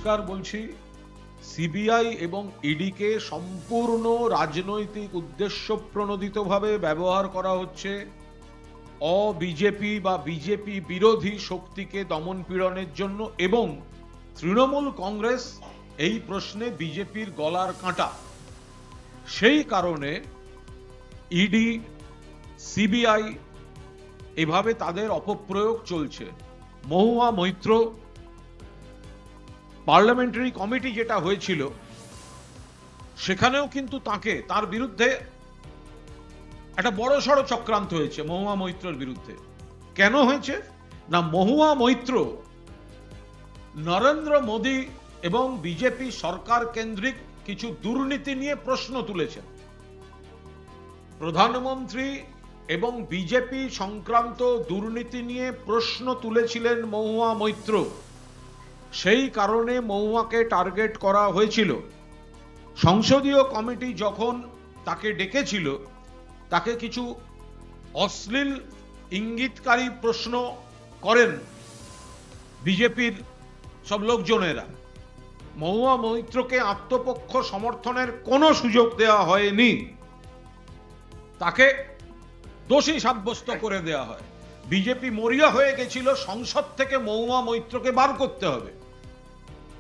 পরিষ্কার বলছি, সিবিআই এবং ইডিকে সম্পূর্ণ রাজনৈতিক উদ্দেশ্য প্রণোদিতভাবে ব্যবহার করা হচ্ছে অবিজেপি বা বিজেপি বিরোধী শক্তিকে দমন পীড়নের জন্য, এবং তৃণমূল কংগ্রেস এই প্রশ্নে বিজেপির গলার কাঁটা। সেই কারণে ইডি, সিবিআই এভাবে তাদের অপপ্রয়োগ চলছে। মহুয়া মৈত্র পার্লামেন্টারি কমিটি যেটা হয়েছিল সেখানেও কিন্তু তার বিরুদ্ধে একটা বড়সড় চক্রান্ত হয়েছে মহুয়া মৈত্রর বিরুদ্ধে। কেন হয়েছে না, মহুয়া মৈত্র নরেন্দ্র মোদী এবং বিজেপি সরকার কেন্দ্রিক কিছু দুর্নীতি নিয়ে প্রশ্ন তুলেছেন। প্রধানমন্ত্রী এবং বিজেপি সংক্রান্ত দুর্নীতি নিয়ে প্রশ্ন তুলেছিলেন মহুয়া মৈত্র। সেই কারণে মহুয়াকে টার্গেট করা হয়েছিল। সংসদীয় কমিটি যখন তাকে ডেকেছিল, তাকে কিছু অশ্লীল ইঙ্গিতকারী প্রশ্ন করেন বিজেপির সব লোকজনেরা। মহুয়া মৈত্রকে আত্মপক্ষ সমর্থনের কোনো সুযোগ দেওয়া হয়নি, তাকে দোষী সাব্যস্ত করে দেওয়া হয়। বিজেপি মরিয়া হয়ে গেছিল সংসদ থেকে মহুয়া মৈত্রকে বার করতে হবে,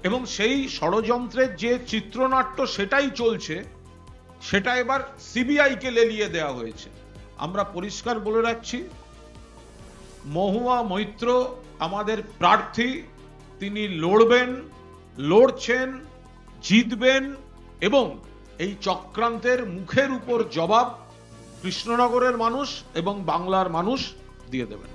এবং সেই ষড়যন্ত্রের যে চিত্রনাট্য সেটাই চলছে, সেটা এবার সিবিআইকে লেলিয়ে দেওয়া হয়েছে। আমরা পরিষ্কার বলে রাখছি, মহুয়া মৈত্র আমাদের প্রার্থী, তিনি লড়বেন, লড়ছেন, জিতবেন, এবং এই চক্রান্তের মুখের উপর জবাব কৃষ্ণনগরের মানুষ এবং বাংলার মানুষ দিয়ে দেবেন।